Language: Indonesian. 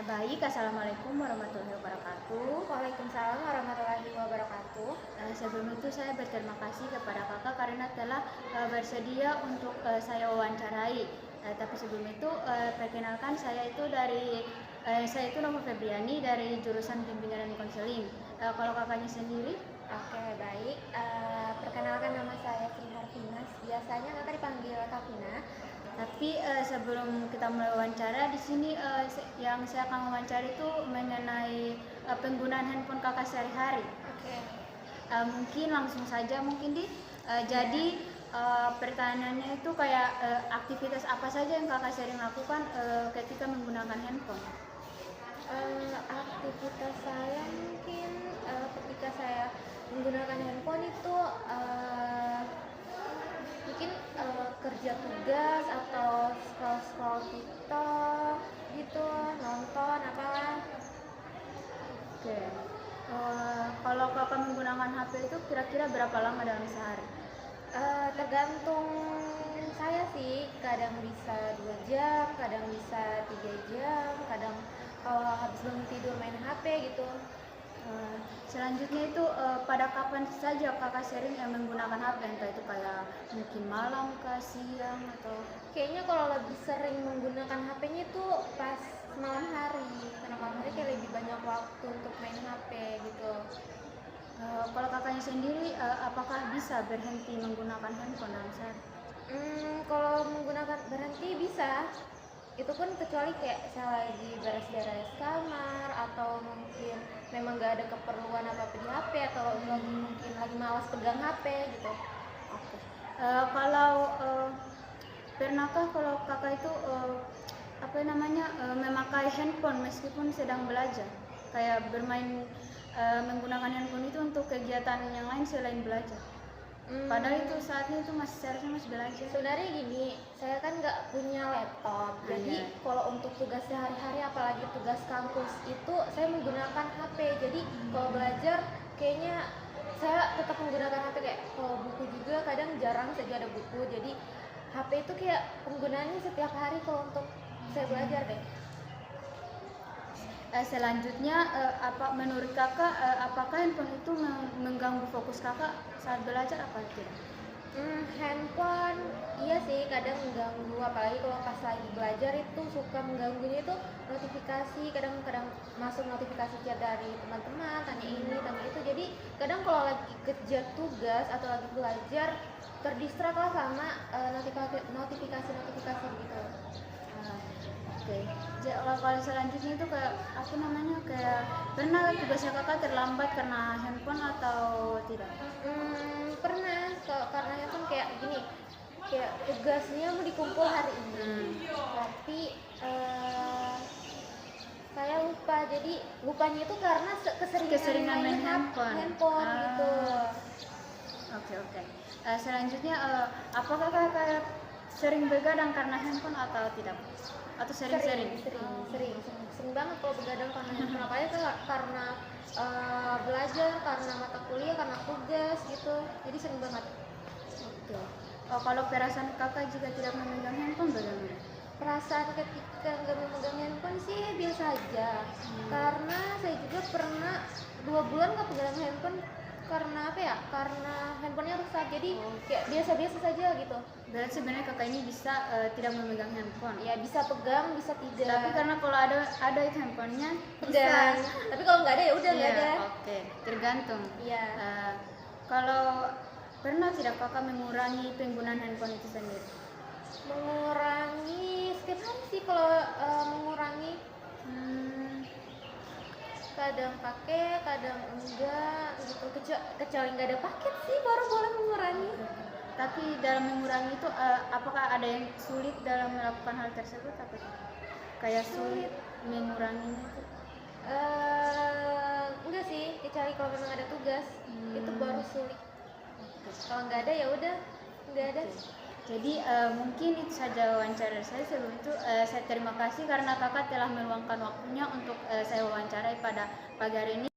Baik, Assalamualaikum warahmatullahi wabarakatuh. Waalaikumsalam warahmatullahi wabarakatuh. Sebelum itu saya berterima kasih kepada kakak karena telah bersedia untuk saya wawancarai. Tapi sebelum itu perkenalkan saya itu Nova Febriani dari jurusan Bimbingan dan Konseling. Kalau kakaknya sendiri? Oke, baik. Perkenalkan nama saya Sri Harfinas. Biasanya kakak dipanggil Kak Vina. Tapi sebelum kita mulai wawancara di sini yang saya akan wawancara itu mengenai penggunaan handphone kakak sehari-hari. Oke. Mungkin langsung saja jadi pertanyaannya itu kayak aktivitas apa saja yang kakak sering lakukan ketika menggunakan handphone? Aktivitas saya mungkin ketika saya menggunakan handphone itu mungkin kerja tugas atau scroll TikTok gitu, nonton apalah. Oke. Kalau kakak menggunakan HP itu kira-kira berapa lama dalam sehari? Tergantung saya sih, kadang bisa 2 jam, kadang bisa 3 jam, kadang kalau habis bangun tidur main HP gitu. Selanjutnya itu pada kapan saja kakak sering menggunakan HP, entah itu kayak mungkin malam kah, siang atau Kayaknya kalau lebih sering menggunakan HP-nya itu pas malam hari, karena malam hari kayak lebih banyak waktu untuk main HP gitu. kalau kakaknya sendiri apakah bisa berhenti menggunakan handphone dalam sehari? Kalau menggunakan berhenti bisa, itu pun kecuali kayak saya lagi beres-beres kamar atau mungkin memang gak ada keperluan apa-apa di HP atau mungkin lagi malas pegang HP gitu. Oke. Kalau pernahkah kalau kakak itu memakai handphone meskipun sedang belajar, kayak bermain menggunakan handphone itu untuk kegiatan yang lain selain belajar? Padahal itu saatnya itu seharusnya masih belajar. Sebenarnya gini, saya kan nggak punya laptop, jadi kalau untuk tugas sehari-hari apalagi tugas kampus itu saya menggunakan HP. Jadi kalau belajar kayaknya saya tetap menggunakan HP, kayak kalau buku juga kadang jarang saja ada buku. Jadi HP itu kayak penggunaannya setiap hari kalau untuk saya belajar deh. Selanjutnya menurut kakak apakah handphone itu mengganggu fokus kakak saat belajar apa tidak? Handphone iya sih kadang mengganggu, apalagi kalau pas lagi belajar itu suka mengganggunya itu notifikasi, kadang-kadang masuk notifikasi chat dari teman-teman, tanya ini tanya itu, jadi kadang kalau lagi kerja tugas atau lagi belajar terdistrak lah sama notifikasi gitu. Oke. Kalau selanjutnya itu kayak pernah tugasnya kakak terlambat karena handphone atau tidak? Pernah, karena handphone kayak gini, kayak tugasnya mau dikumpul hari ini, tapi saya lupa, jadi lupanya itu karena keseringan main handphone gitu. Oke. Selanjutnya apakah kakak sering begadang karena handphone atau tidak? Atau sering Banget kalau begadang karena handphone, apalagi karena belajar, karena mata kuliah, karena tugas gitu, jadi sering banget. Oke. Kalau perasaan kakak jika tidak memegang handphone bagaimana? Perasaan ketika nggak memegang handphone sih biasa aja, karena saya juga pernah 2 bulan nggak pegang handphone karena karena handphonenya rusak, jadi kayak biasa-biasa saja gitu. Berarti sebenarnya kakak ini bisa tidak memegang handphone? Ya bisa pegang, bisa tidak. Tapi karena kalau ada itu handphonenya pegang. Tapi kalau nggak ada ya udah nggak ada. Oke, tergantung. Iya. Kalau pernah tidak kakak mengurangi penggunaan handphone itu sendiri? Mengurangi setiap hari sih kalau mengurangi. Kadang pakai, kadang enggak gitu. Kecuali nggak ada paket sih baru boleh mengurangi. Tapi dalam mengurangi itu apakah ada yang sulit dalam melakukan hal tersebut atau kayak sulit menguranginya itu? Enggak sih, kecuali kalau memang ada tugas itu baru sulit. Kalau nggak ada ya udah nggak ada. Jadi mungkin itu saja wawancara saya. Sebelum itu saya terima kasih karena kakak telah meluangkan waktunya untuk saya wawancarai pada pagi hari ini.